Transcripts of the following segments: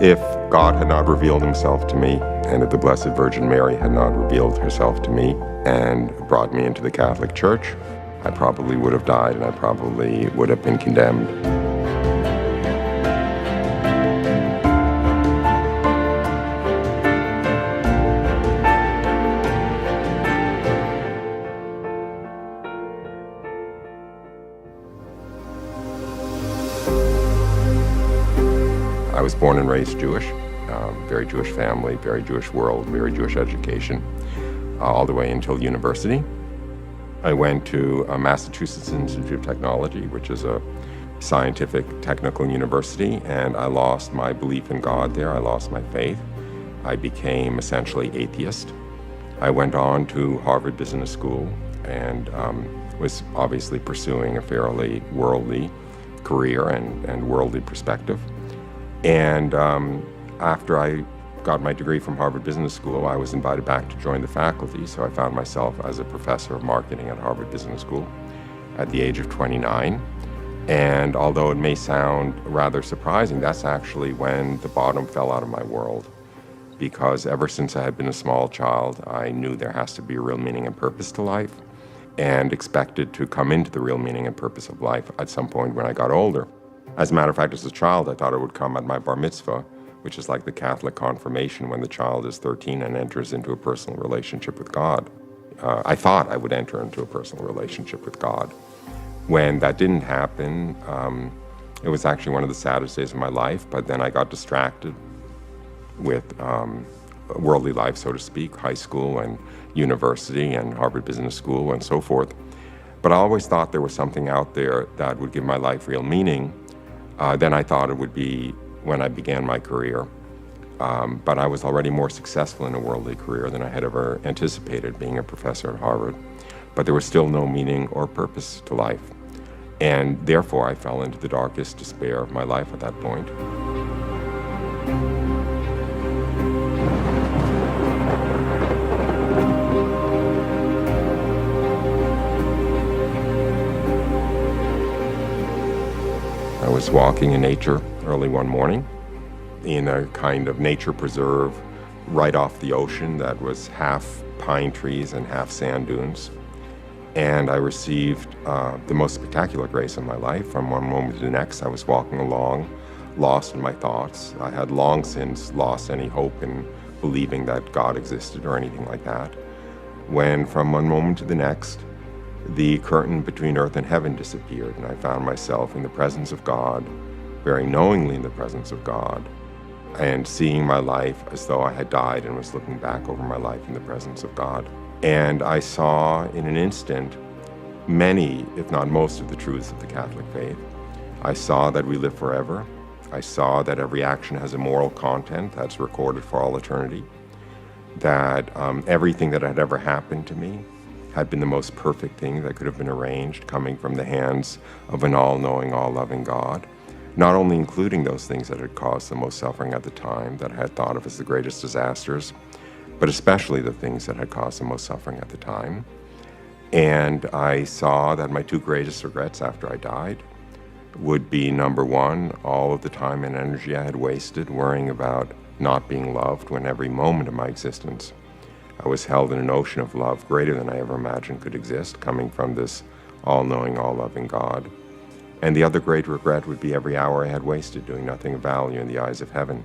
If God had not revealed himself to me, and if the Blessed Virgin Mary had not revealed herself to me and brought me into the Catholic Church, I probably would have died and I probably would have been condemned. I was born and raised Jewish, very Jewish family, very Jewish world, very Jewish education, all the way until university. I went to Massachusetts Institute of Technology, which is a scientific technical university, and I lost my belief in God there. I lost my faith. I became essentially atheist. I went on to Harvard Business School and was obviously pursuing a fairly worldly career and worldly perspective. And after I got my degree from Harvard Business School, I was invited back to join the faculty, so I found myself as a professor of marketing at Harvard Business School at the age of 29. And although it may sound rather surprising, that's actually when the bottom fell out of my world. Because ever since I had been a small child, I knew there has to be a real meaning and purpose to life, and expected to come into the real meaning and purpose of life at some point when I got older. As a matter of fact, as a child, I thought it would come at my bar mitzvah, which is like the Catholic confirmation when the child is 13 and enters into a personal relationship with God. I thought I would enter into a personal relationship with God. When that didn't happen, it was actually one of the saddest days of my life, but then I got distracted with worldly life, so to speak, high school and university and Harvard Business School and so forth. But I always thought there was something out there that would give my life real meaning. Then I thought it would be when I began my career. But I was already more successful in a worldly career than I had ever anticipated, being a professor at Harvard. But there was still no meaning or purpose to life. And therefore, I fell into the darkest despair of my life at that point. I was walking in nature early one morning in a kind of nature preserve right off the ocean that was half pine trees and half sand dunes. And I received the most spectacular grace of my life. From one moment to the next, I was walking along, lost in my thoughts. I had long since lost any hope in believing that God existed or anything like that. When from one moment to the next, the curtain between earth and heaven disappeared, and I found myself in the presence of God, very knowingly in the presence of God, and seeing my life as though I had died and was looking back over my life in the presence of God. And I saw in an instant many, if not most, of the truths of the Catholic faith. I saw that we live forever. I saw that every action has a moral content that's recorded for all eternity, that everything that had ever happened to me had been the most perfect thing that could have been arranged, coming from the hands of an all-knowing, all-loving God, not only including those things that had caused the most suffering at the time, that I had thought of as the greatest disasters, but especially the things that had caused the most suffering at the time. And I saw that my two greatest regrets after I died would be, number one, all of the time and energy I had wasted worrying about not being loved, when every moment of my existence I was held in an ocean of love greater than I ever imagined could exist, coming from this all-knowing, all-loving God. And the other great regret would be every hour I had wasted doing nothing of value in the eyes of heaven.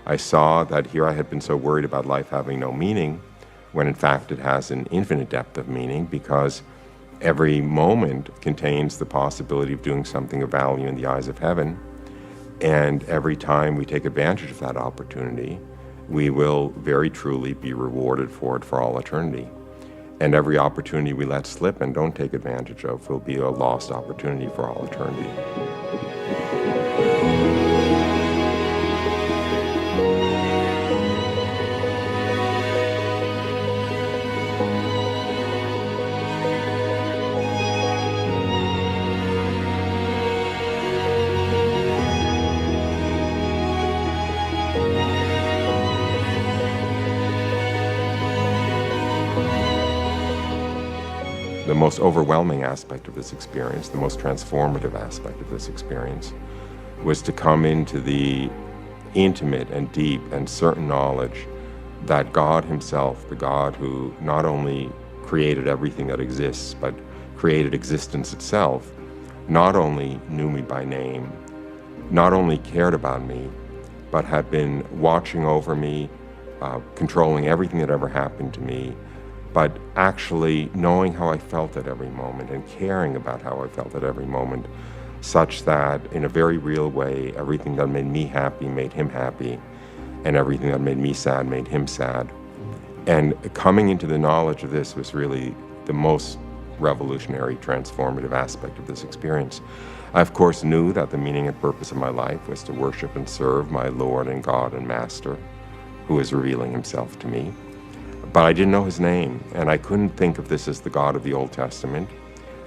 I saw that here I had been so worried about life having no meaning, when in fact it has an infinite depth of meaning, because every moment contains the possibility of doing something of value in the eyes of heaven. And every time we take advantage of that opportunity, we will very truly be rewarded for it for all eternity. And every opportunity we let slip and don't take advantage of will be a lost opportunity for all eternity. The most overwhelming aspect of this experience, the most transformative aspect of this experience, was to come into the intimate and deep and certain knowledge that God himself, the God who not only created everything that exists, but created existence itself, not only knew me by name, not only cared about me, but had been watching over me, controlling everything that ever happened to me, but actually knowing how I felt at every moment and caring about how I felt at every moment, such that in a very real way, everything that made me happy made him happy, and everything that made me sad made him sad. And coming into the knowledge of this was really the most revolutionary, transformative aspect of this experience. I, of course, knew that the meaning and purpose of my life was to worship and serve my Lord and God and Master, who was revealing himself to me. But I didn't know his name, and I couldn't think of this as the God of the Old Testament.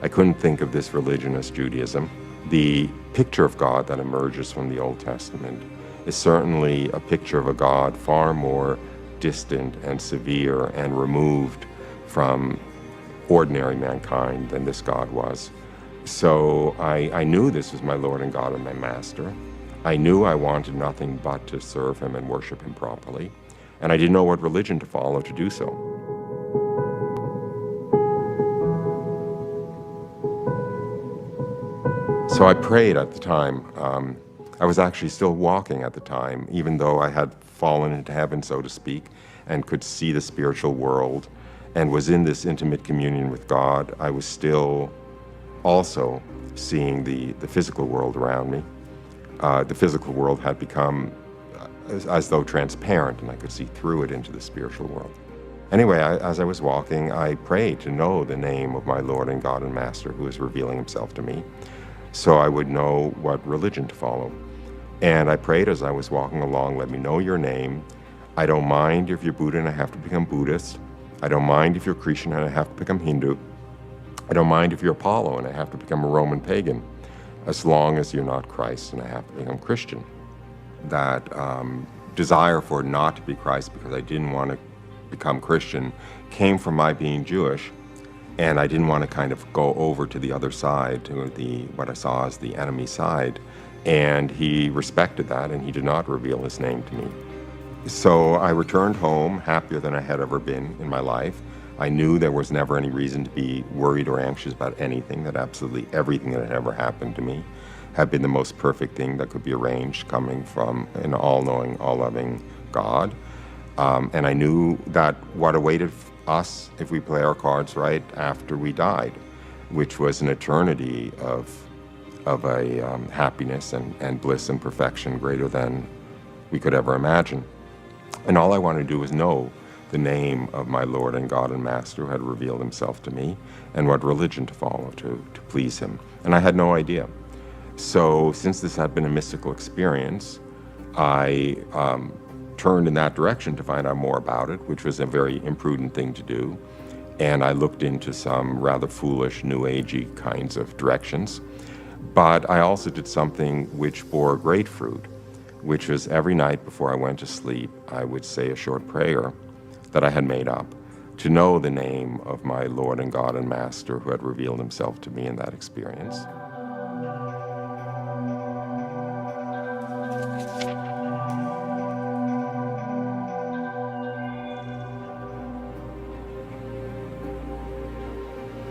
I couldn't think of this religion as Judaism. The picture of God that emerges from the Old Testament is certainly a picture of a God far more distant and severe and removed from ordinary mankind than this God was. So I knew this was my Lord and God and my Master. I knew I wanted nothing but to serve him and worship him properly. And I didn't know what religion to follow to do so. So I prayed at the time. I was actually still walking at the time, even though I had fallen into heaven, so to speak, and could see the spiritual world and was in this intimate communion with God. I was still also seeing the physical world around me. The physical world had become as though transparent, and I could see through it into the spiritual world. Anyway, as I was walking, I prayed to know the name of my Lord and God and Master, who was revealing himself to me, so I would know what religion to follow. And I prayed as I was walking along, let me know your name. I don't mind if you're Buddha and I have to become Buddhist. I don't mind if you're Christian and I have to become Hindu. I don't mind if you're Apollo and I have to become a Roman pagan, as long as you're not Christ and I have to become Christian. That desire for not to be Christ because I didn't want to become Christian came from my being Jewish, and I didn't want to kind of go over to the other side, to what I saw as the enemy side, and he respected that and he did not reveal his name to me. So I returned home happier than I had ever been in my life. I knew there was never any reason to be worried or anxious about anything, that absolutely everything that had ever happened to me had been the most perfect thing that could be arranged, coming from an all-knowing, all-loving God. And I knew that what awaited us, if we play our cards right, after we died, which was an eternity of a happiness and bliss and perfection greater than we could ever imagine. And all I wanted to do was know the name of my Lord and God and Master, who had revealed himself to me, and what religion to follow to please him. And I had no idea. So since this had been a mystical experience, I turned in that direction to find out more about it, which was a very imprudent thing to do. And I looked into some rather foolish, new agey kinds of directions. But I also did something which bore great fruit, which was every night before I went to sleep, I would say a short prayer that I had made up to know the name of my Lord and God and Master, who had revealed himself to me in that experience.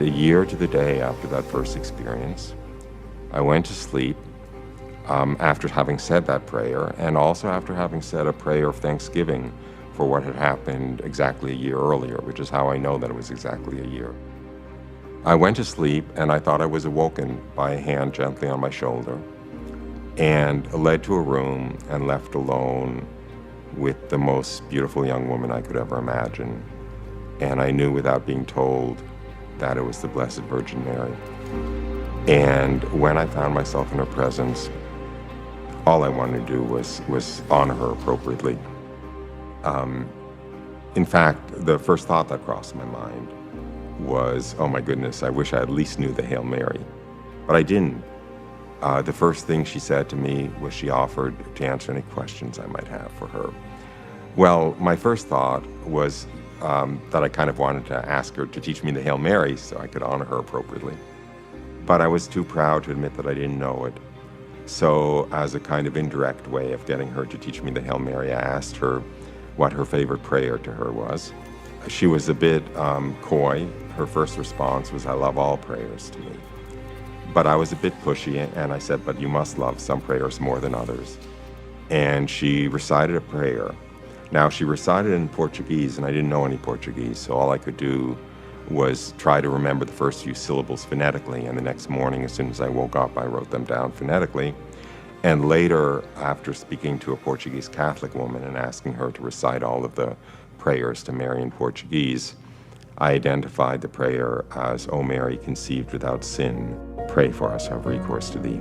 A year to the day after that first experience, I went to sleep after having said that prayer, and also after having said a prayer of thanksgiving for what had happened exactly a year earlier, which is how I know that it was exactly a year. I went to sleep, and I thought I was awoken by a hand gently on my shoulder, and led to a room and left alone with the most beautiful young woman I could ever imagine. And I knew without being told that it was the Blessed Virgin Mary. And when I found myself in her presence, all I wanted to do was honor her appropriately. In fact, the first thought that crossed my mind was, oh my goodness, I wish I at least knew the Hail Mary. But I didn't. The first thing she said to me was she offered to answer any questions I might have for her. Well, my first thought was that I kind of wanted to ask her to teach me the Hail Mary so I could honor her appropriately. But I was too proud to admit that I didn't know it. So as a kind of indirect way of getting her to teach me the Hail Mary, I asked her what her favorite prayer to her was. She was a bit coy. Her first response was, "I love all prayers" to me. But I was a bit pushy, and I said, "But you must love some prayers more than others." And she recited a prayer. Now, she recited it in Portuguese, and I didn't know any Portuguese, so all I could do was try to remember the first few syllables phonetically, and the next morning, as soon as I woke up, I wrote them down phonetically. And later, after speaking to a Portuguese Catholic woman and asking her to recite all of the prayers to Mary in Portuguese, I identified the prayer as, "O Mary, conceived without sin, pray for us, have recourse to thee."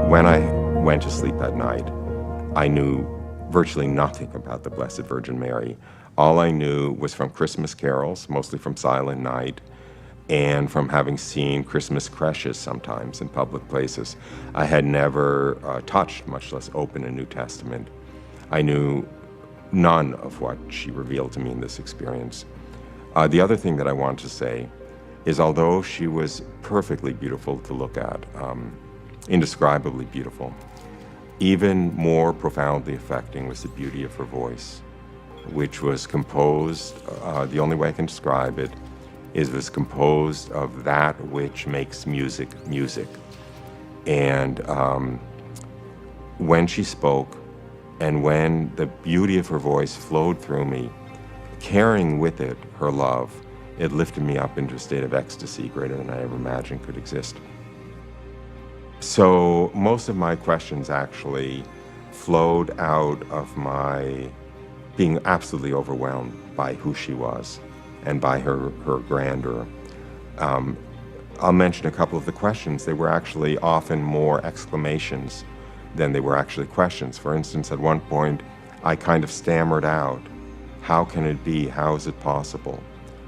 When I went to sleep that night, I knew virtually nothing about the Blessed Virgin Mary. All I knew was from Christmas carols, mostly from Silent Night, and from having seen Christmas creches sometimes in public places. I had never touched, much less opened, a New Testament. I knew none of what she revealed to me in this experience. The other thing that I want to say is, although she was perfectly beautiful to look at, indescribably beautiful, even more profoundly affecting was the beauty of her voice, which was composed, the only way I can describe it, is it was composed of that which makes music music. And when she spoke, and when the beauty of her voice flowed through me, carrying with it her love, it lifted me up into a state of ecstasy greater than I ever imagined could exist. So most of my questions actually flowed out of my being absolutely overwhelmed by who she was and by her grandeur. I'll mention a couple of the questions. They were actually often more exclamations than they were actually questions. For instance, at one point, I kind of stammered out, "How can it be? How is it possible?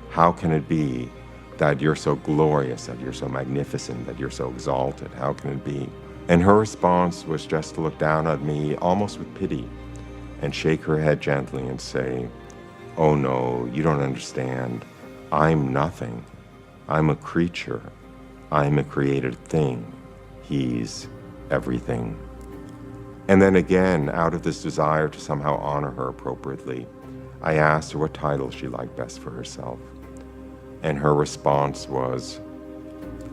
How can it be that you're so glorious, that you're so magnificent, that you're so exalted? How can it be?" And her response was just to look down at me almost with pity and shake her head gently and say, "Oh no, you don't understand. I'm nothing. I'm a creature. I'm a created thing. He's everything." And then again, out of this desire to somehow honor her appropriately, I asked her what title she liked best for herself. And her response was,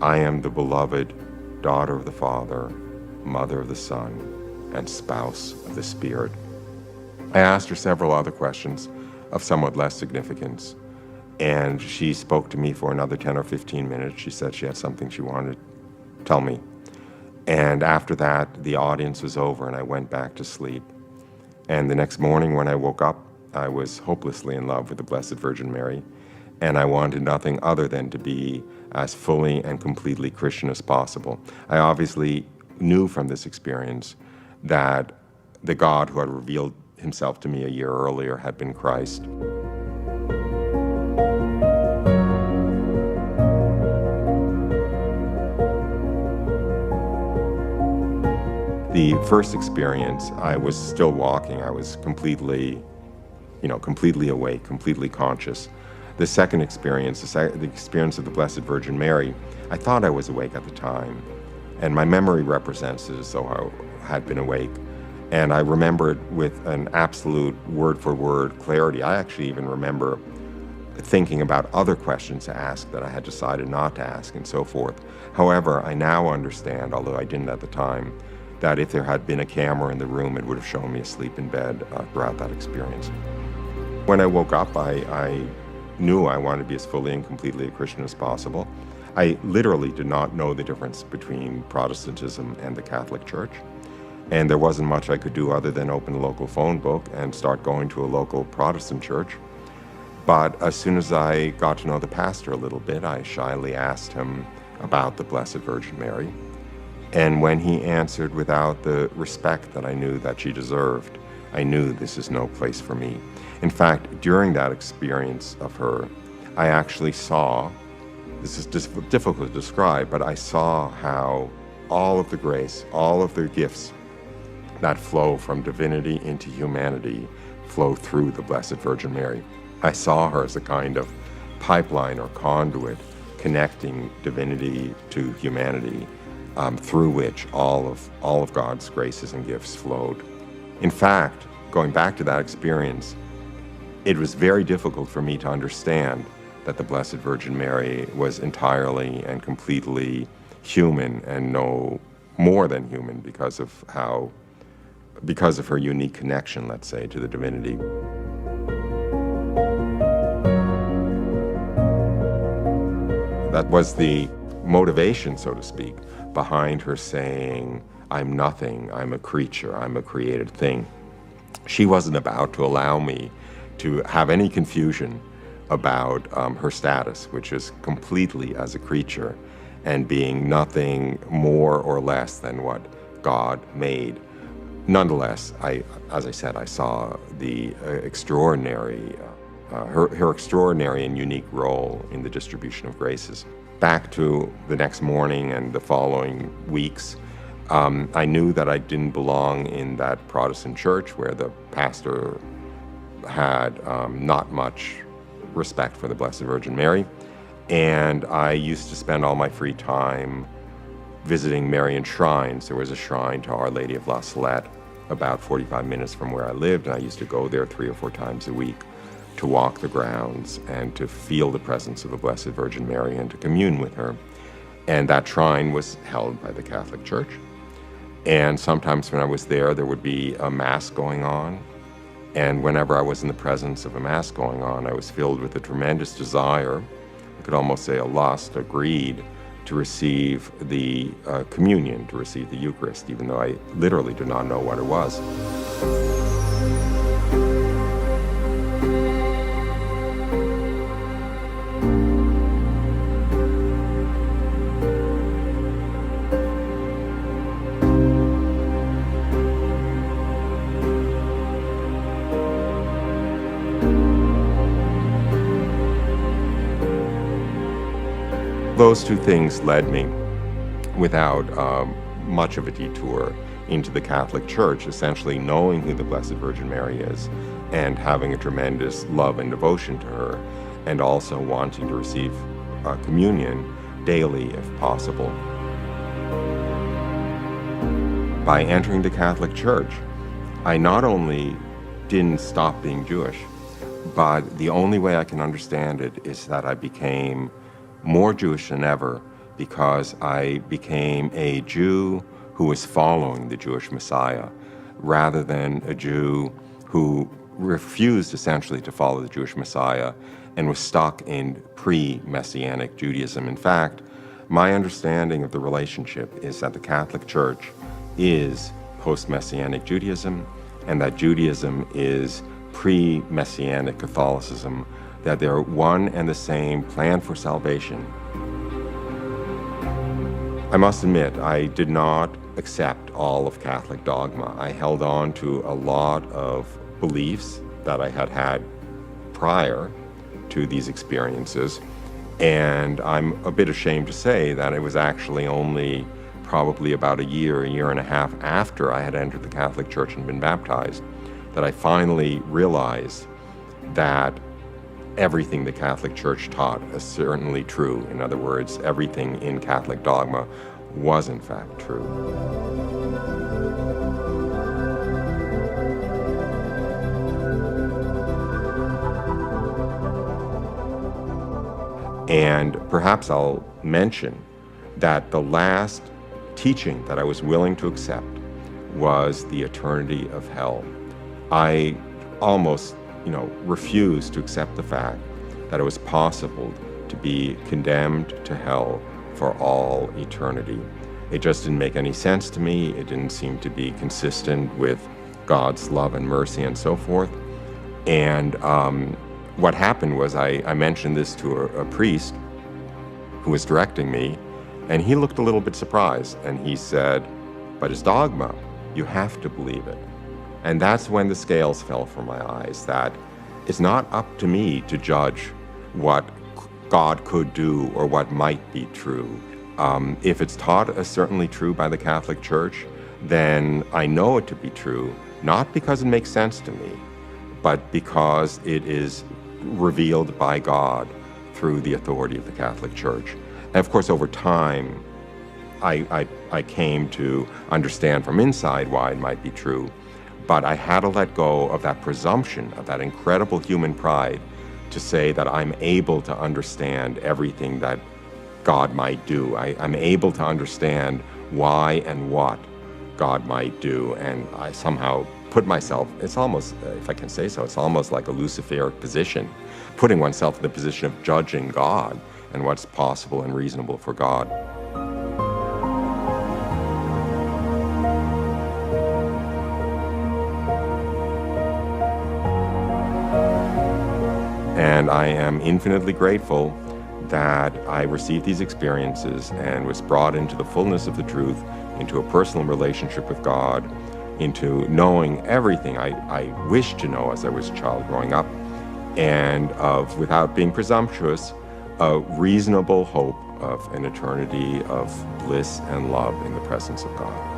"I am the beloved daughter of the Father, mother of the Son, and spouse of the Spirit." I asked her several other questions of somewhat less significance, and she spoke to me for another 10 or 15 minutes. She said she had something she wanted to tell me. And after that, the audience was over and I went back to sleep. And the next morning when I woke up, I was hopelessly in love with the Blessed Virgin Mary, and I wanted nothing other than to be as fully and completely Christian as possible. I obviously knew from this experience that the God who had revealed himself to me a year earlier had been Christ. The first experience, I was still walking. I was completely awake, completely conscious. The second experience, the experience of the Blessed Virgin Mary, I thought I was awake at the time, and my memory represents it as though I had been awake. And I remember it with an absolute word-for-word clarity. I actually even remember thinking about other questions to ask that I had decided not to ask, and so forth. However, I now understand, although I didn't at the time, that if there had been a camera in the room, it would have shown me asleep in bed throughout that experience. When I woke up, I knew I wanted to be as fully and completely a Christian as possible. I literally did not know the difference between Protestantism and the Catholic Church, and there wasn't much I could do other than open a local phone book and start going to a local Protestant church. But as soon as I got to know the pastor a little bit, I shyly asked him about the Blessed Virgin Mary. And when he answered without the respect that I knew that she deserved, I knew this is no place for me. In fact, during that experience of her, I actually saw, this is difficult to describe, but I saw how all of the grace, all of the gifts that flow from divinity into humanity flow through the Blessed Virgin Mary. I saw her as a kind of pipeline or conduit connecting divinity to humanity, through which all of God's graces and gifts flowed. In fact, going back to that experience, it was very difficult for me to understand that the Blessed Virgin Mary was entirely and completely human and no more than human because of her unique connection, let's say, to the divinity. That was the motivation, so to speak, behind her saying, "I'm nothing, I'm a creature, I'm a created thing." She wasn't about to allow me to have any confusion about her status, which is completely as a creature and being nothing more or less than what God made. Nonetheless, as I said, I saw the extraordinary, her extraordinary and unique role in the distribution of graces. Back to the next morning and the following weeks, I knew that I didn't belong in that Protestant church where the pastor had not much respect for the Blessed Virgin Mary, and I used to spend all my free time visiting Marian shrines. There was a shrine to Our Lady of La Salette about 45 minutes from where I lived, and I used to go there 3 or 4 times a week to walk the grounds and to feel the presence of the Blessed Virgin Mary and to commune with her. And that shrine was held by the Catholic Church. And sometimes when I was there, there would be a Mass going on. And whenever I was in the presence of a Mass going on, I was filled with a tremendous desire, I could almost say a lust, a greed, to receive the communion, to receive the Eucharist, even though I literally did not know what it was. Those two things led me, without much of a detour, into the Catholic Church, essentially knowing who the Blessed Virgin Mary is and having a tremendous love and devotion to her, and also wanting to receive communion daily if possible. By entering the Catholic Church, I not only didn't stop being Jewish, but the only way I can understand it is that I became more Jewish than ever, because I became a Jew who was following the Jewish Messiah, rather than a Jew who refused essentially to follow the Jewish Messiah and was stuck in pre-Messianic Judaism. In fact, my understanding of the relationship is that the Catholic Church is post-Messianic Judaism, and that Judaism is pre-Messianic Catholicism, that they're one and the same plan for salvation. I must admit, I did not accept all of Catholic dogma. I held on to a lot of beliefs that I had had prior to these experiences, and I'm a bit ashamed to say that it was actually only probably about a year and a half after I had entered the Catholic Church and been baptized that I finally realized that everything the Catholic Church taught is certainly true. In other words, everything in Catholic dogma was in fact true. And perhaps I'll mention that the last teaching that I was willing to accept was the eternity of hell. I almost refused to accept the fact that it was possible to be condemned to hell for all eternity. It just didn't make any sense to me. It didn't seem to be consistent with God's love and mercy and so forth. And what happened was I mentioned this to a priest who was directing me, and he looked a little bit surprised, and he said, "But it's dogma. You have to believe it." And that's when the scales fell from my eyes, that it's not up to me to judge what God could do or what might be true. If it's taught as certainly true by the Catholic Church, then I know it to be true, not because it makes sense to me, but because it is revealed by God through the authority of the Catholic Church. And of course, over time, I came to understand from inside why it might be true, but I had to let go of that presumption, of that incredible human pride, to say that I'm able to understand everything that God might do. I'm able to understand why and what God might do, and I somehow put myself, it's almost, if I can say so, it's almost like a Luciferic position, putting oneself in the position of judging God and what's possible and reasonable for God. And I am infinitely grateful that I received these experiences and was brought into the fullness of the truth, into a personal relationship with God, into knowing everything I wished to know as I was a child growing up, and of, without being presumptuous, a reasonable hope of an eternity of bliss and love in the presence of God.